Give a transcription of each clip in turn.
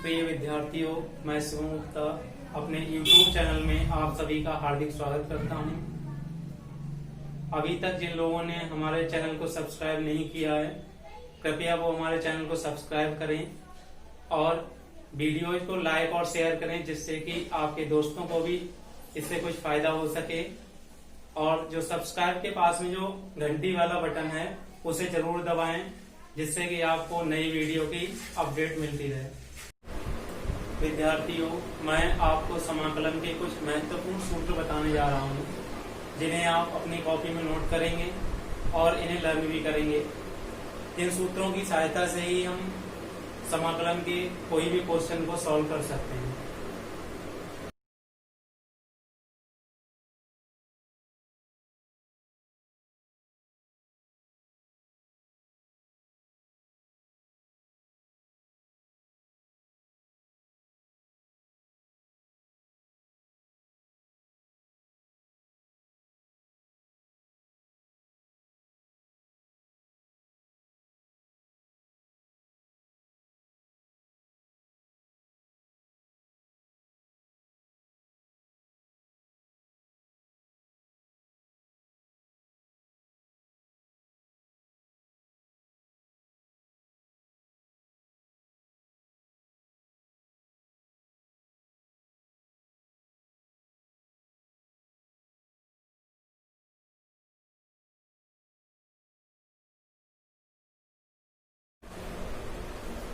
प्रिय विद्यार्थियों, मैं शिवम गुप्ता अपने YouTube चैनल में आप सभी का हार्दिक स्वागत करता हूं। अभी तक जिन लोगों ने हमारे चैनल को सब्सक्राइब नहीं किया है, कृपया वो हमारे चैनल को सब्सक्राइब करें और वीडियोज को लाइक और शेयर करें, जिससे कि आपके दोस्तों को भी इससे कुछ फायदा हो सके। और जो सब्सक्राइब के पास में जो घंटी वाला बटन है उसे जरूर दबाएं, जिससे कि आपको नई वीडियो की अपडेट मिलती रहे। विद्यार्थियों, मैं आपको समाकलन के कुछ महत्वपूर्ण सूत्र बताने जा रहा हूँ, जिन्हें आप अपनी कॉपी में नोट करेंगे और इन्हें लर्न भी करेंगे। इन सूत्रों की सहायता से ही हम समाकलन के कोई भी क्वेश्चन को सॉल्व कर सकते हैं।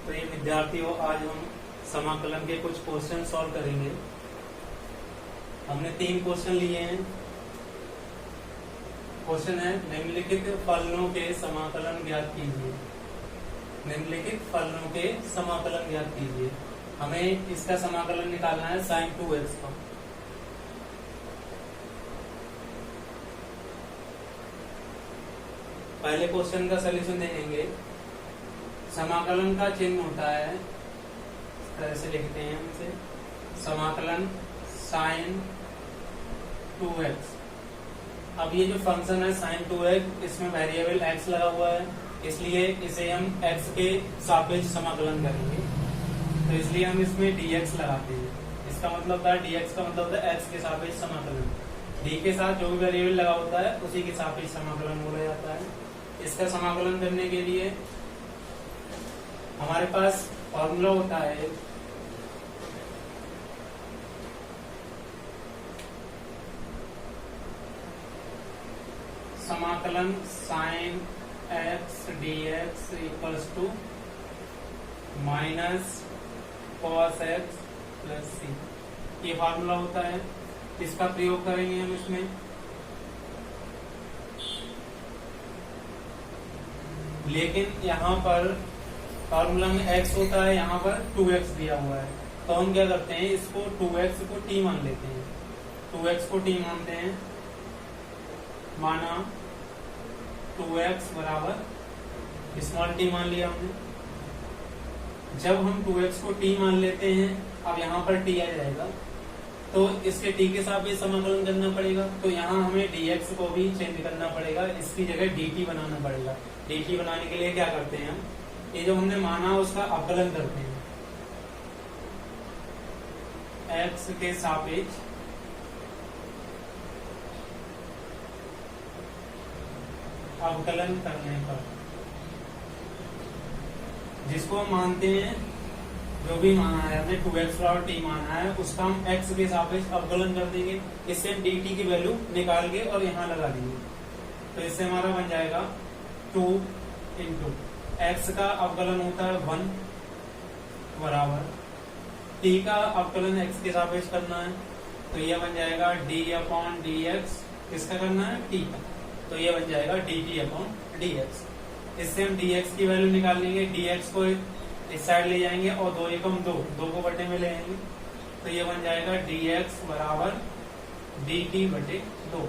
तो ये विद्यार्थियों, आज हम समाकलन के कुछ क्वेश्चन सॉल्व करेंगे। हमने 3 क्वेश्चन लिए हैं। क्वेश्चन है, निम्नलिखित फलनों के समाकलन ज्ञात कीजिए। निम्नलिखित फलनों के समाकलन ज्ञात कीजिए। हमें इसका समाकलन निकालना है sin 2x का। पहले क्वेश्चन का सोल्यूशन देखेंगे। समाकलन का चिन्ह होता है, इस तरह से लिखते हैं हम इसे, समाकलन sin 2x। अब ये जो फंक्शन है sin 2x, इसमें वेरिएबल x लगा हुआ है, इसलिए इसे हम x के सापेक्ष समाकलन करेंगे। तो इसलिए हम इसमें dx लगाते हैं। इसका मतलब होता है, dx का मतलब होता है x के सापेक्ष समाकलन। d के साथ जो भी वेरिएबल लगा होता है उसी के सापेक्ष समाकलन बोला जाता है। इसका समाकलन करने के लिए हमारे पास फॉर्मूला होता है, समाकलन sin x dx equals to minus cos x plus c। ये फॉर्मूला होता है, इसका प्रयोग करेंगे हम इसमें। लेकिन यहाँ पर फॉर्मूला में x होता है, यहाँ पर 2x दिया हुआ है, तो हम क्या करते हैं, इसको 2x को t मान लेते हैं। 2x को t मानते हैं, माना 2x बराबर स्मॉल t मान लिया हमने। जब हम 2x को t मान लेते हैं, अब यहाँ पर t आ जाएगा, तो इसके t के साथ भी समाकलन करना पड़ेगा। तो यहाँ हमें dx को भी चेंज करना पड़ेगा, इसकी जगह dt बनाना पड़ेगा। dt बनाने के लिए क्या करते हैं हम, ये जो हमने माना उसका अवकलन करते हैं। x के सापेक्ष अवकलन करने पर, जिसको हम मानते हैं, जो भी माना है हमने 2x और t माना है, उसका हम x के सापेक्ष अवकलन कर देंगे। इससे हम dt की वैल्यू निकाल के और यहाँ लगा देंगे। तो इससे हमारा बन जाएगा 2 इंटू x का अवकलन होता है 1 बराबर t का अवकलन x के सापेक्ष करना है, तो यह बन जाएगा d अपॉन dx। किसका करना है, t का, तो यह बन जाएगा dt अपॉन dx। इससे हम dx की वैल्यू निकाल लेंगे। dx को इस साइड ले जाएंगे और 2 एकम 2 को बटे में ले आएंगे, तो यह बन जाएगा dx बराबर dt बटे 2।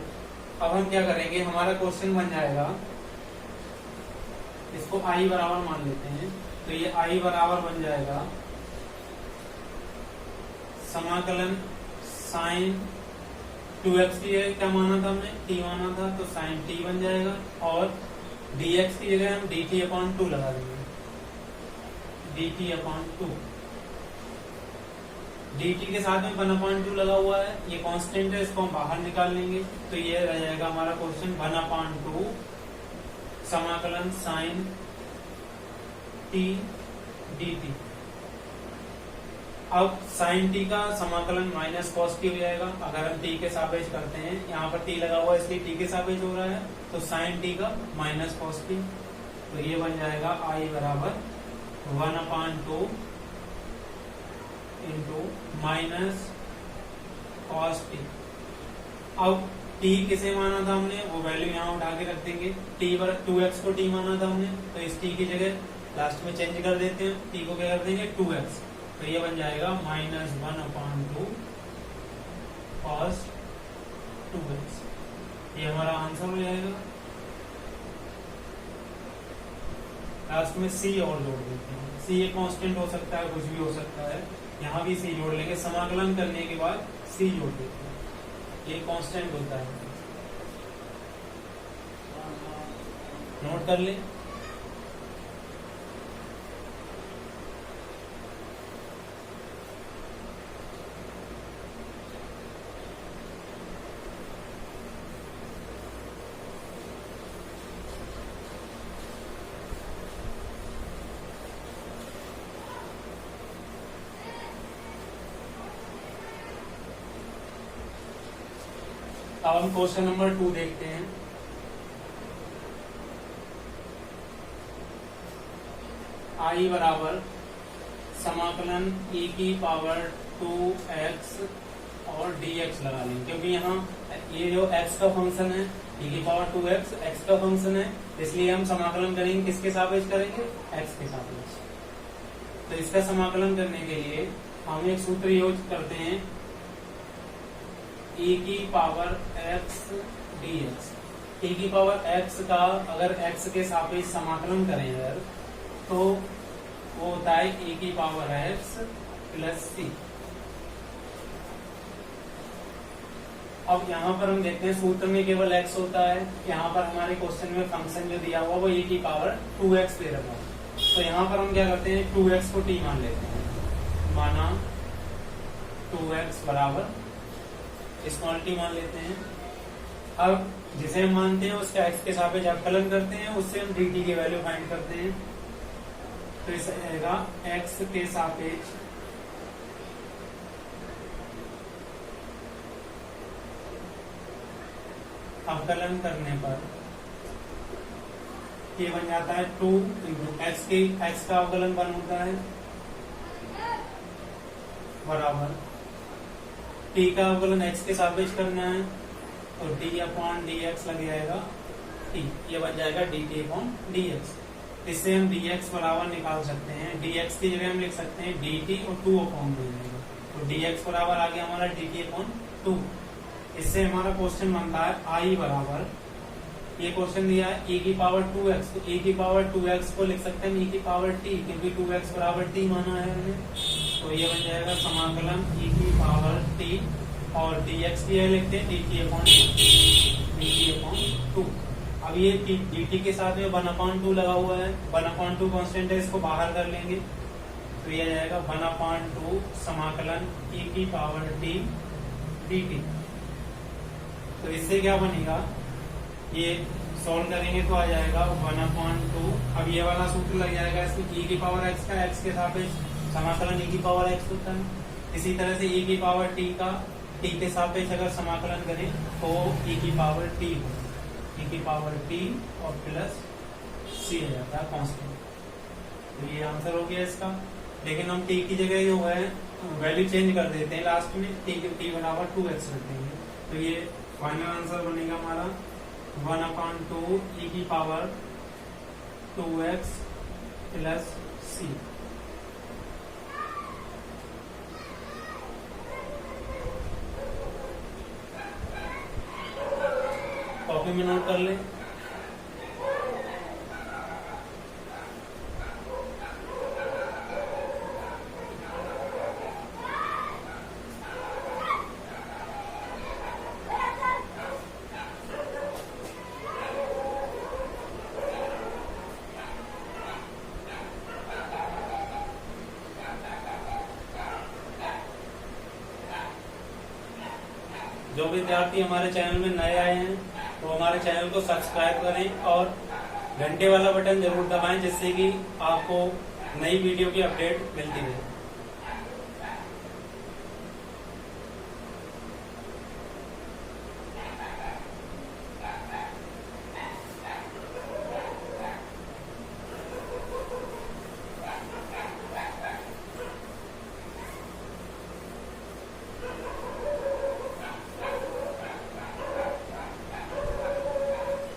अब हम क्या करेंगे, हमारा क्वेश्चन बन जाएगा, इसको i बराबर मान लेते हैं, तो ये i बराबर बन जाएगा समाकलन sin 2x की जगह क्या माना था हमने, t माना था, तो sin t बन जाएगा, और dx की जगह हम dt अपॉन 2 लगा देंगे, dt अपॉन 2। dt के साथ में 1/2 लगा हुआ है, ये कांस्टेंट है, इसको हम बाहर निकाल लेंगे। तो ये रह जाएगा हमारा क्वेश्चन 1/2 समाकलन साइन t dt। अब साइन t का समाकलन माइनस कॉस t हो जाएगा। अगर हम t के सापेक्ष करते हैं, यहाँ पर t लगा हुआ है इसलिए t के सापेक्ष हो रहा है, तो साइन t का माइनस कॉस t। तो ये बन जाएगा I बराबर 1/2 इंटू माइनस कॉस t। अब t किसे माना था हमने, वो वैल्यू यहाँ उठा के रख देंगे। t बराबर 2x को t माना था हमने, तो इस t की जगह लास्ट में चेंज कर देते हैं, t को क्या कर देंगे 2x। तो ये बन जाएगा -1/2 cos 2x। ये हमारा आंसर हो जाएगा। लास्ट में c और जोड़ देते हैं। c एक कांस्टेंट हो सकता है, कुछ भी हो सकता है, यहाँ भी c जोड़ लेंगे। समाकलन करने के बाद c जोड़ देते हैं, ये कांस्टेंट होता है, नोट कर ले। अब हम क्वेश्चन नंबर 2 देखते हैं। I बराबर समाकलन e की पावर 2x और dx लगा लेंगे, क्योंकि यहाँ ये जो x का फंक्शन है, e की पावर 2x x का फंक्शन है, इसलिए हम समाकलन करेंगे। किसके सापेक्ष करेंगे, x के सापेक्ष। तो इसका समाकलन करने के लिए हम एक सूत्र यूज करते हैं, e की पावर x dx। e की पावर x का अगर x के सापेक्ष समाकलन करें अगर, तो वो होता है e की पावर x प्लस c। अब यहाँ पर हम देखते हैं सूत्र में केवल x होता है, यहाँ पर हमारे क्वेश्चन में फंक्शन जो दिया हुआ वो e की पावर 2x दे रखा है। तो यहाँ पर हम क्या करते हैं, 2x को t मान लेते हैं, माना 2x बराबर स्मॉल t मान लेते हैं। अब जिसे हम मानते हैं उसका x के सापेक्ष अवकलन करते हैं, उससे हम dt की वैल्यू फाइंड करते हैं। तो इसे आएगा x के सापेक्ष अवकलन करने पर ये बन जाता है 2 इंटू x का अवकलन 1 होता है बराबर t का अवकलन x के सापेक्ष करना है, और d/dx लग जाएगा t। ये बन जाएगा dt/dx। इससे हम dx बराबर निकाल सकते हैं, dx की जगह हम लिख सकते हैं dt और 2/2 जाएगा। तो dx बराबर आ गया हमारा dt/2। इससे हमारा क्वेश्चन बनता है I बराबर, ये क्वेश्चन दिया है e की पावर 2x, तो e की पावर 2x को लिख सकते हैं e की पावर t, क्योंकि 2x बराबर t माना है हमने। तो ये बन जाएगा समाकलन e की पावर t, और dx की है लिखते हैं dt/2। अब ये dt के साथ में 1/2 लगा हुआ है, 1/2 कांस्टेंट है, इसको बाहर कर लेंगे। तो ये जाएगा 1/2 समाकलन e की पावर t dt। तो इससे क्या बनेगा, ये सॉल्व करेंगे तो आ जाएगा 1/2। अब ये वाला सूत्र लग जाएगा इसमें, e की पावर x का x के सापेक्ष समाकलन e की पावर x होता है। इसी तरह से e की पावर t का t के सापेक्ष अगर समाकलन करें तो e की पावर t हो, e की पावर t और प्लस c आ जाता है कांस्टेंट। तो ये आंसर हो गया इसका। लेकिन हम t की जगह जो है वैल्यू चेंज कर देते हैं, लास्ट में t बराबर 2x रख देंगे। तो ये फाइनल आंसर बनेगा हमारा 1/2 e की power 2x plus c। Copy में नोट कर ले। जो विद्यार्थी हमारे चैनल में नए आए हैं तो हमारे चैनल को सब्सक्राइब करें और घंटे वाला बटन जरूर दबाएं, जिससे कि आपको नई वीडियो की अपडेट मिलती रहे।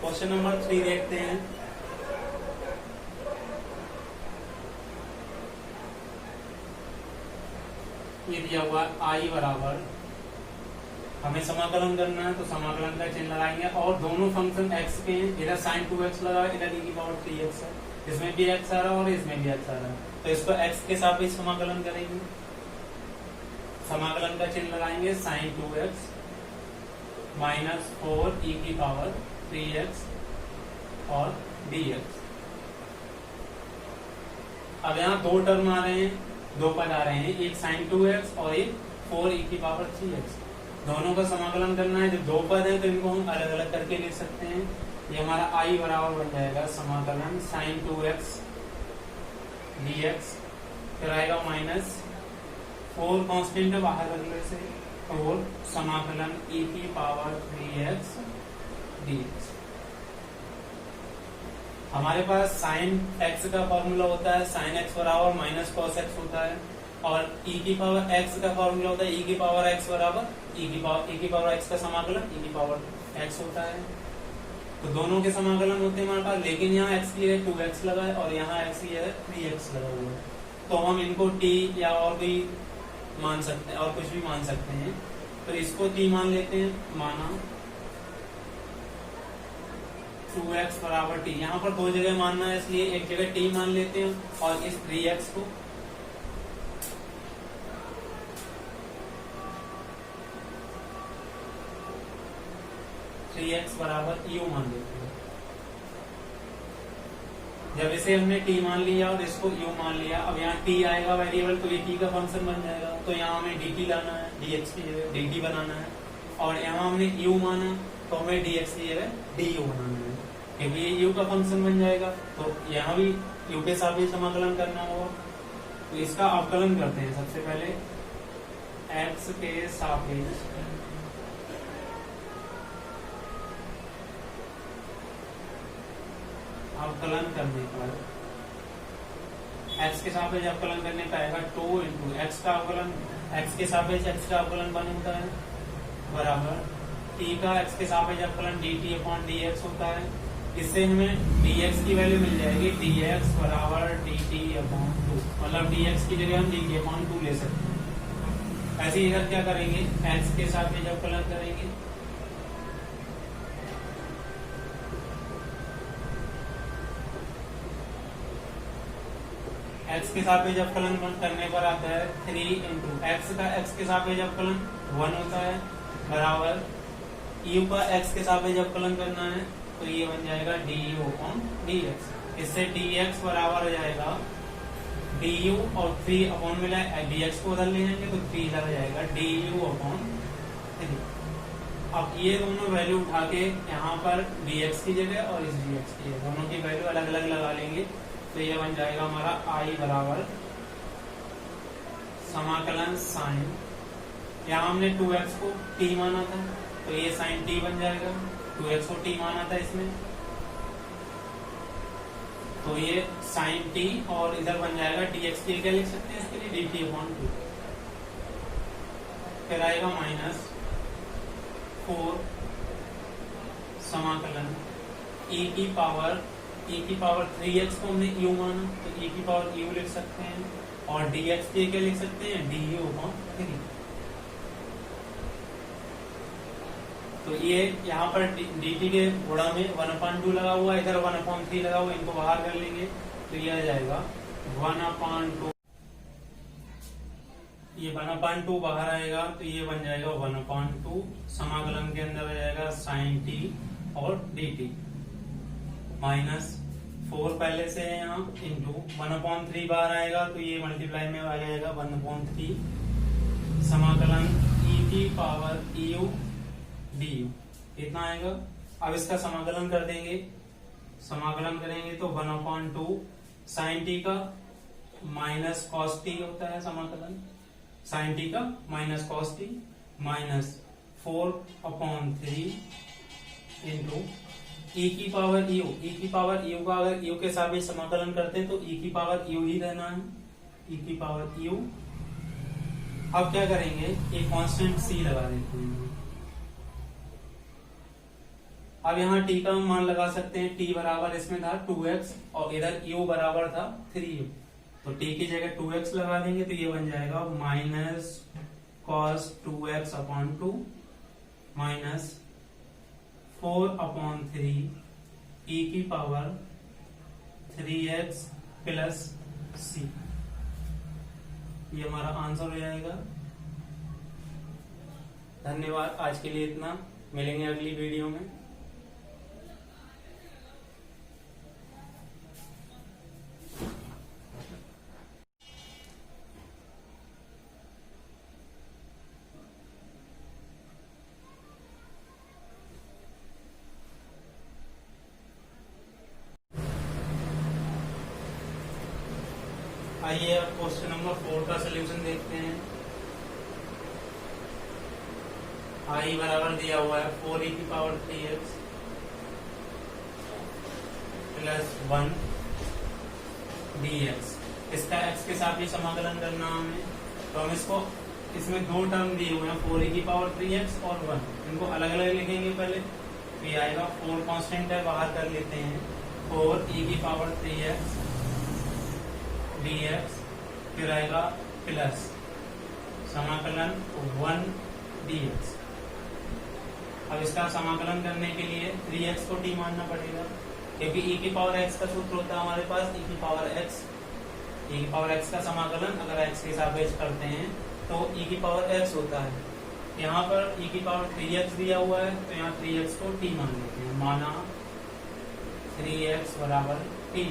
क्वेश्चन नंबर 3 देखते हैं। ये दिया हुआ आई बराबर, हमें समाकलन करना है तो समाकलन का चिन्ह लगाएंगे और दोनों फंक्शन x के हैं, इधर sin 2x लगा इधर e की पावर 3x है, इसमें भी x आ रहा है और इसमें भी x आ रहा है, तो इसको x के सापेक्ष समाकलन करेंगे। समाकलन का चिन्ह लगाएंगे sin 2x माइनस 4 e की पावर 3x और dx। अब यहाँ दो टर्म आ रहे हैं, दो पद आ रहे हैं, एक sin 2x और एक 4 e की पावर 3x। दोनों का समाकलन करना है। जब दो पद है तो इनको हम अलग अलग करके लिख सकते हैं। ये हमारा i बराबर बन जाएगा समाकलन sin 2x dx, फिर आएगा माइनस 4 कांस्टेंट है बाहर रखने से 4 समाकलन e की पावर 3x dx। हमारे पास sin x का फॉर्मूला होता है sin x बराबर माइनस cos x होता है, और e की पावर x का फॉर्मूला होता है e की पावर x बराबर e की पावर x का समाकलन e की पावर x होता है। तो दोनों के समाकलन होते हैं हमारे पास, लेकिन यहाँ x की जगह 2x लगा है और यहाँ x की जगह 3x लगा हुआ है, तो हम इनको t या और भी मान सकते हैं और कुछ भी मान सकते हैं। तो इसको t मान लेते हैं, माना 2x बराबर t। यहाँ पर दो जगह मानना है इसलिए एक जगह t मान लेते हैं और इस 3x को x बराबर u मान लेते हैं। जब इसे हमने t मान लिया और इसको u मान लिया, अब यहाँ t आएगा वेरिएबल तो ये t का फंक्शन बन जाएगा, तो यहाँ हमें dt लाना है, dx की जगह dt बनाना है, और यहाँ हमने u माना तो हमें dx की जगह du बनाना है, क्योंकि ये u का फंक्शन बन जाएगा। तो यहाँ भी u के सापेक्ष समाकलन करना होगा। तो इसका अवकलन करते हैं। सबसे पहले x के सापेक्ष अवकलन करने पर x के सापेक्ष अवकलन करने पर आएगा 2 इंटू एक्स का अवकलन, x के सापेक्ष x का अवकलन 1 होता है, बराबर t का x के सापेक्ष अवकलन dt अपॉन dx होता है। इससे हमें dx की वैल्यू मिल जाएगी dx बराबर dt अपॉन 2, मतलब dx की जगह हम dt अपॉन 2 ले सकते हैं। ऐसे इधर क्या करेंगे, x के सापेक्ष अवकलन करेंगे, x के सापेक्ष अवकलन करने पर आता है 3 इंटू एक्स का x के सापेक्ष अवकलन 1 होता है, बराबर u का x के सापेक्ष अवकलन करना है तो ये बन जाएगा du अपॉन dx। इससे dx बराबर हो जाएगा du और 3 अपॉन मिला है, dx को उधर ले जाएंगे तो 3 लग जाएगा du अपॉन 3। अब ये दोनों वैल्यू उठा के यहाँ पर dx की जगह और इस dx की जगह दोनों की वैल्यू अलग अलग लगा लेंगे, तो ये बन जाएगा हमारा i बराबर समाकलन साइन, यहाँ हमने 2x को t माना था तो ये साइन t बन जाएगा, 2x को t माना था इसमें तो ये साइन t, और इधर बन जाएगा dx की क्या लिख सकते हैं इसके लिए dt अपॉन 2, फिर आएगा माइनस 4 समाकलन e की पावर 3x को हमने u माना तो e की पावर u लिख सकते हैं, और dx के क्या लिख सकते हैं du अपॉन 3। तो ये यहाँ पर dt के गुणा में 1/2 लगा हुआ, इधर 1/3 लगा हुआ, इनको बाहर कर लेंगे तो ये आ जाएगा 1/2। ये 1/2 बाहर आएगा तो ये बन जाएगा 1/2, समाकलन के अंदर आ जाएगा sin t और dt, माइनस 4 पहले से है यहाँ, इंटू 1/3 बाहर आएगा तो ये मल्टीप्लाई में आ जाएगा 1/3, समाकलन e की पावर eu डी यू कितना आएगा। अब इसका समाकलन कर देंगे, समाकलन करेंगे तो 1/2 साइन टी का माइनस कॉस टी होता है समाकलन, साइन टी का minus cos t minus 4/3 into e की पावर यू। ई की पावर यू का अगर यू के साथ समाकलन करते हैं तो ई की पावर यू ही रहना है, ई की पावर यू। अब क्या करेंगे, एक कांस्टेंट सी लगा देते हैं। अब यहाँ टी का मान लगा सकते हैं, टी बराबर इसमें था 2x और इधर u बराबर था 3u, तो t की जगह 2x लगा देंगे तो ये बन जाएगा minus cos 2x/2 minus 4/3 e की पावर 3x प्लस c। ये हमारा आंसर हो जाएगा। धन्यवाद, आज के लिए इतना, मिलेंगे अगली वीडियो में। आइए अब क्वेश्चन नंबर 4 का सोल्यूशन देखते हैं। आई बराबर दिया हुआ है 4e की पावर 3x प्लस 1 dx। इसका x के साथ ही समाकलन करना हमें, तो हम इसको, इसमें दो टर्म दिए हुए हैं 4e की पावर 3x और 1, इनको अलग अलग लिखेंगे पहले। तो ये आएगा 4 कांस्टेंट है, बाहर कर लेते हैं, 4e की पावर 3x dx, फिर आएगा प्लस समाकलन 1 dx। अब इसका समाकलन करने के लिए 3x को t मानना पड़ेगा, क्योंकि e की पावर x का सूत्र होता है हमारे पास e की पावर x। e की पावर x का समाकलन अगर x के सापेक्ष करते हैं तो e की पावर x होता है। यहाँ पर e की पावर 3x दिया हुआ है तो यहाँ 3x को t मान लेते हैं, माना 3x बराबर t।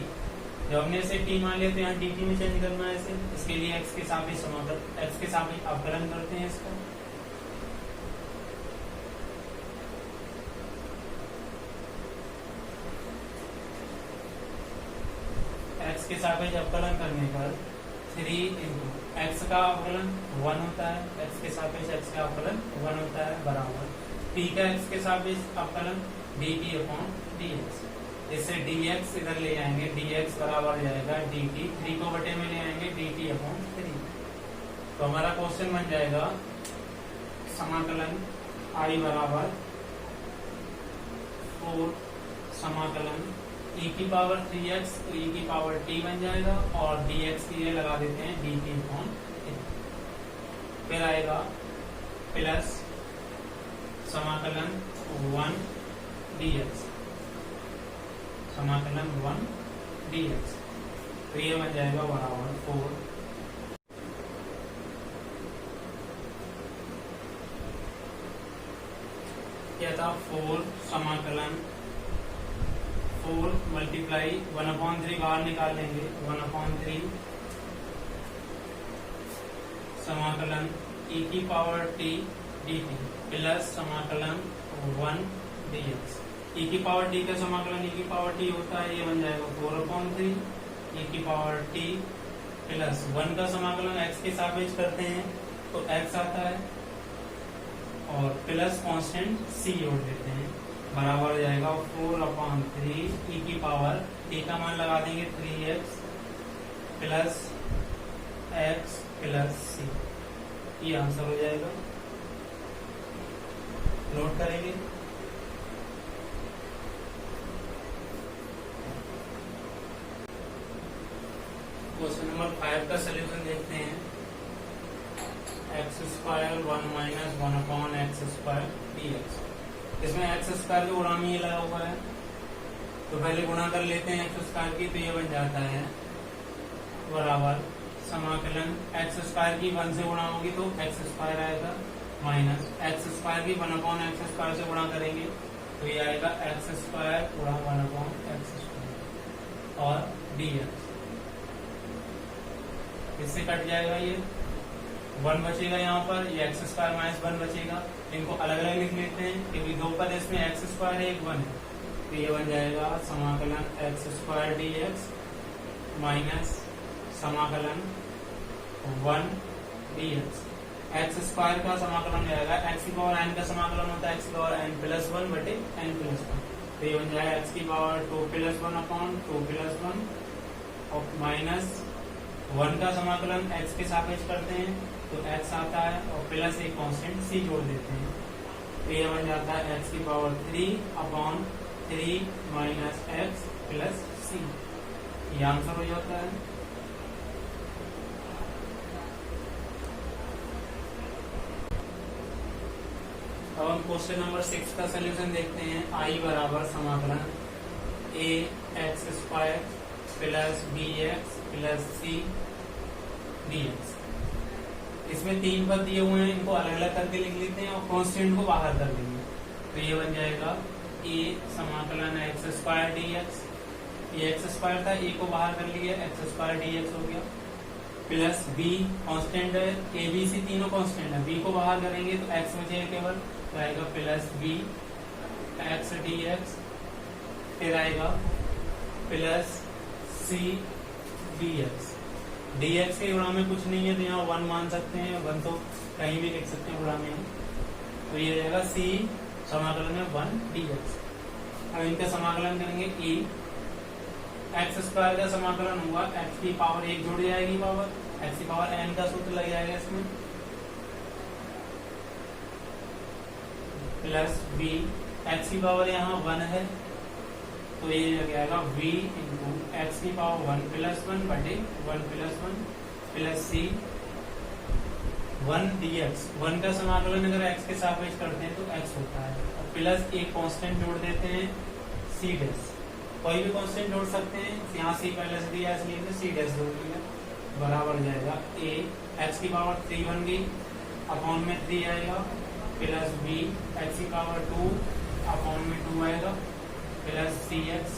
जब हमने इसे t मान लिया तो यहाँ dt में चेंज करना है इसे, इसके लिए x के सापेक्ष समाकलन, x के सापेक्ष अवकलन करते हैं इसका। x के सापेक्ष अवकलन करने पर 3 इंटू x का अवकलन 1 होता है, x के सापेक्ष x का अवकलन 1 होता है, बराबर t का x के सापेक्ष अवकलन dt/dx। इससे dx इधर ले आएंगे, dx बराबर जाएगा dt, 3 को बटे में ले आएंगे dt/3। तो हमारा क्वेश्चन बन जाएगा समाकलन i बराबर 4 समाकलन e की पावर 3x तो e की पावर t बन जाएगा, और dx की ये लगा देते हैं dt/3। फिर आएगा प्लस समाकलन 1 dx, समाकलन 1 dx, तो ये बन जाएगा बराबर 4 क्या था 4 समाकलन 4 मल्टीप्लाई 1/3 बाहर निकाल लेंगे, 1/3 समाकलन e की पावर t dt प्लस समाकलन 1 dx। e की पावर t का समाकलन e की पावर t होता है, ये बन जाएगा 4/3 e की पावर t प्लस 1 का समाकलन x के सापेक्ष करते हैं तो x आता है, और प्लस कांस्टेंट c जोड़ देते हैं, बराबर हो जाएगा 4/3 e की पावर t का मान लगा देंगे 3x plus x plus c। ये आंसर हो जाएगा। नोट करेंगे। क्वेश्चन नंबर 5 का सोल्यूशन देखते हैं। x² 1 minus 1/x² dx। इसमें x² के गुणा में ये लगा हुआ है, तो पहले गुणा कर लेते हैं x² की, तो ये बन जाता है बराबर समाकलन x² की 1 से गुणा होगी तो x² आएगा, माइनस x² की 1/x² से गुणा करेंगे तो ये आएगा x² गुणा 1/x² और dx। इससे कट जाएगा ये, 1 बचेगा यहाँ पर, ये एक्स स्क्वायर माइनस 1 बचेगा। इनको अलग अलग लिख लेते हैं क्योंकि दो पद इसमें एक्स स्क्वायर है, एक 1 है। तो ये बन जाएगा समाकलन x square D x minus समाकलन 1 डी एक्स। एक्स स्क्वायर का समाकलन हो जाएगा, एक्स की पावर एन का समाकलन होता है एक्स की पावर एन प्लस 1 बटे एन प्लस 1। तो ये बन जाएगा एक्स की पावर 2 प्लस 1 अपॉन 2 प्लस 1 और माइनस 1 का समाकलन एक्स के सापेक्ष करते हैं तो एक्स आता है और प्लस एक कांस्टेंट सी जोड़ देते हैं। तो ये बन जाता है एक्स की power 3 upon 3 minus x plus c. ये आंसर हो जाता है। अब हम क्वेश्चन नंबर 6 का सोल्यूशन देखते हैं। आई बराबर समाकलन a x square plus B x plus C D x. इसमें 3 पद दिए हुए हैं, इनको अलग अलग करके लिख लेते हैं और कांस्टेंट को बाहर कर देंगे। तो ये बन जाएगा ए समाकलन एक्स स्क्वायर डी एक्स, ये एक्स स्क्वायर था, ए को बाहर कर लिया, एक्स स्क्वायर डी एक्स हो गया, प्लस बी कांस्टेंट है, ए बी सी तीनों कांस्टेंट है, बी को बाहर करेंगे तो एक्स बचेगा केवल, तो आएगा plus B X D X, फिर आएगा plus C D X. D X के गुणा में कुछ नहीं है तो यहाँ 1 मान सकते हैं, 1 तो कहीं भी लिख सकते हैं गुणा में। तो ये रहेगा सी समाकलन में 1 डी एक्स। अब इनका समाकलन करेंगे ई एक्स स्क्वायर का समाकलन हुआ, एक्स की पावर 1 जुड़ जाएगी पावर, एक्स की पावर एन का सूत्र लग जाएगा इसमें, प्लस बी एक्स की पावर यहाँ 1 है तो ये लग जाएगा v इंटू एक्स की पावर 1 प्लस 1 बटे 1 प्लस 1 प्लस सी 1 डी एक्स। 1 का समाकलन अगर x के सापेक्ष करते हैं तो x होता है और प्लस एक कांस्टेंट जोड़ देते हैं सी डैश। कोई भी कांस्टेंट जोड़ सकते हैं, यहाँ सी पहले से दिया इसलिए सी डैश जोड़ दिया, बराबर जाएगा a एक्स की पावर 3 बन गई अपॉन में 3 आएगा, प्लस b एक्स की पावर 2 अपॉन में 2 आएगा, प्लस सी एक्स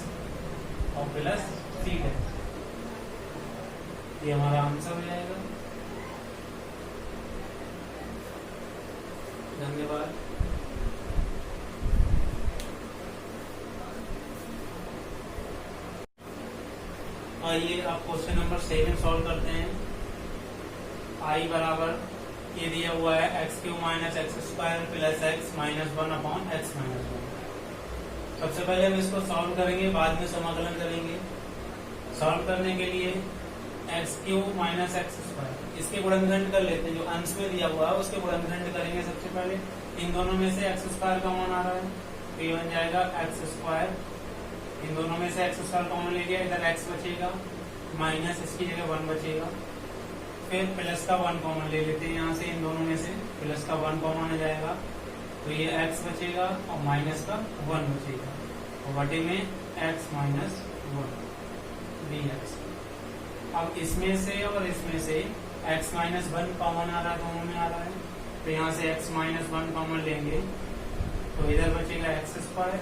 और प्लस सी डैश। ये हमारा आंसर हो जाएगा। धन्यवाद। आइए अब क्वेश्चन नंबर 7 सॉल्व करते हैं। आई बराबर ये दिया हुआ है x Q minus x square plus x minus 1 upon x minus 1। सबसे पहले हम इसको सॉल्व करेंगे, बाद में समाकलन करेंगे। सॉल्व करने के लिए x Q minus x square इसके गुणनखंड कर लेते हैं, जो अंश में दिया हुआ है उसके गुणनखंड करेंगे। सबसे पहले इन दोनों में से एक्स स्क्वायर कॉमन आ रहा है तो ये बन जाएगा एक्स स्क्वायर, इन दोनों में से एक्स स्क्वायर कॉमन ले गया, इधर एक्स बचेगा माइनस इसकी जगह 1 बचेगा, फिर प्लस का 1 कॉमन ले लेते हैं यहाँ से, इन दोनों में से प्लस का 1 कॉमन आ जाएगा तो ये x बचेगा और माइनस का 1 बचेगा और बटे में x माइनस 1 dx। अब इसमें से और इसमें से x माइनस 1 कॉमन आ रहा है, दोनों में आ रहा है तो यहाँ से x माइनस 1 कॉमन लेंगे तो इधर बचेगा एक्स स्क्वायर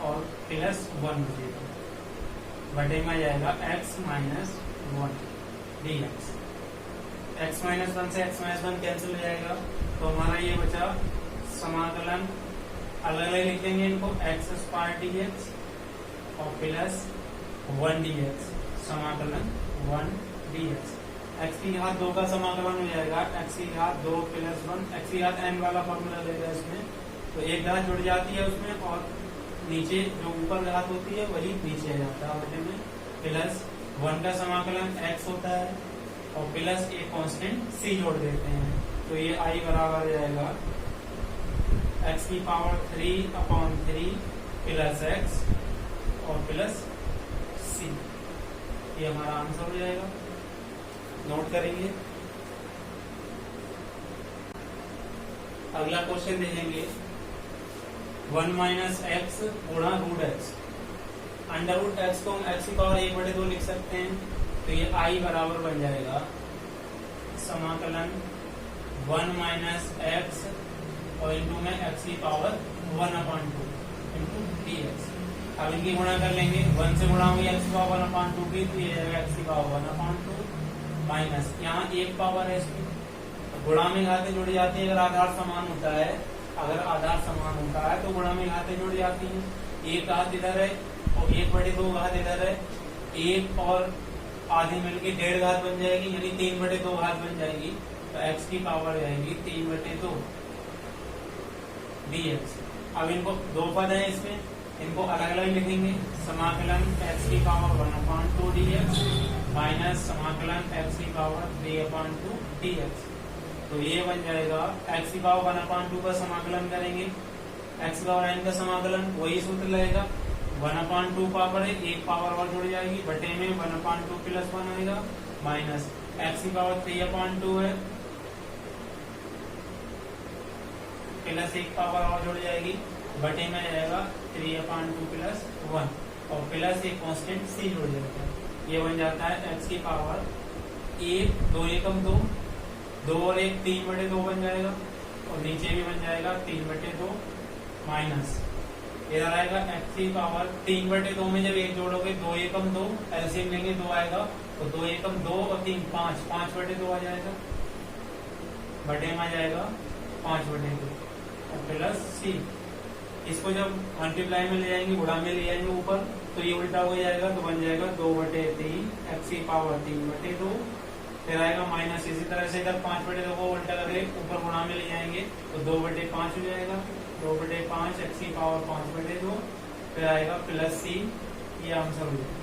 और प्लस 1 बचेगा, बटे में आ जाएगा x minus 1 dx। x minus 1 से x माइनस 1 कैंसिल हो जाएगा तो हमारा ये बचा समाकलन, अलग अलग लिखेंगे इनको, एक्स स्क्वायर डी एक्स और प्लस 1 डी एक्स, समाकलन 1 डी एक्स। एक्स की घात 2 का समाकलन हो जाएगा, एक्स की घात 2 प्लस 1, एक्स की घात n वाला फॉर्मूला लेगा इसमें, तो एक घात जुड़ जाती है उसमें और नीचे जो ऊपर घात होती है वही नीचे आ जाता है बटे में, प्लस 1 का समाकलन x होता है और प्लस एक कांस्टेंट c जोड़ देते हैं तो ये आई बराबर जाएगा x की पावर 3 अपॉन 3 प्लस x और प्लस c। ये हमारा आंसर हो जाएगा, नोट करेंगे। अगला क्वेश्चन देखेंगे 1 माइनस एक्स गुणा root X. Under root X को हम x की पावर 1/2 लिख सकते हैं तो ये आई बराबर बन जाएगा समाकलन 1 माइनस एक्स और इंटू में x की पावर 1/2 इंटू डी एक्स। अब इनकी गुणा कर लेंगे, 1 से गुणा होगी x की पावर 1/2 की तो ये जाएगा x की पावर 1/2 माइनस यहाँ एक पावर है इसमें तो गुणा में घातें जुड़ जाती है अगर आधार समान होता है। अगर आधार समान होता है तो गुणा में घातें जुड़ जाती हैं। एक घात इधर है और 1/2 घात इधर है, एक और आधे मिलके 1.5 घात बन जाएगी, यानी 3/2 घात बन जाएगी। तो x की पावर आएगी 3/2 dx। अब इनको दो पद है इसमें, इनको अलग अलग लिखेंगे। समाकलन x की पावर 1/2 dx माइनस समाकलन x की पावर 3/2 dx। तो ये बन जाएगा x की पावर 1/2 का समाकलन करेंगे, x पावर n का समाकलन वही सूत्र लगेगा। 1/2 पावर है, एक पावर और जुड़ जाएगी, बटे में 1/2 प्लस 1 आएगा, माइनस x की पावर 3/2 है, प्लस एक पावर और जुड़ जाएगी, बटे में जाएगा 3/2 प्लस 1 और प्लस एक कांस्टेंट c जुड़ जाता है। ये बन जाता है x की पावर 1 2 एकम 2 2 और 1 3/2 बन जाएगा और नीचे भी बन जाएगा 3/2 माइनस इधर आएगा x की पावर 3/2 में जब एक जोड़ोगे 2 एकम 2 एलसीएम लेंगे 2 आएगा तो 2 एकम 2 और 3 5 5/2 आ जाएगा, बटे में आ जाएगा 5/2 और प्लस c। इसको जब मल्टीप्लाई में ले जाएंगे, गुणा में ले जाएंगे ऊपर, तो ये उल्टा हो जाएगा, तो बन जाएगा 2/3 x की पावर 3/2, फिर आएगा माइनस। इसी तरह से इधर 5/2 को उल्टा करके ऊपर गुणा में ले जाएंगे तो 2/5 हो जाएगा, 2/5 x की पावर 5/2, फिर आएगा प्लस c। ये आंसर हो जाएगा।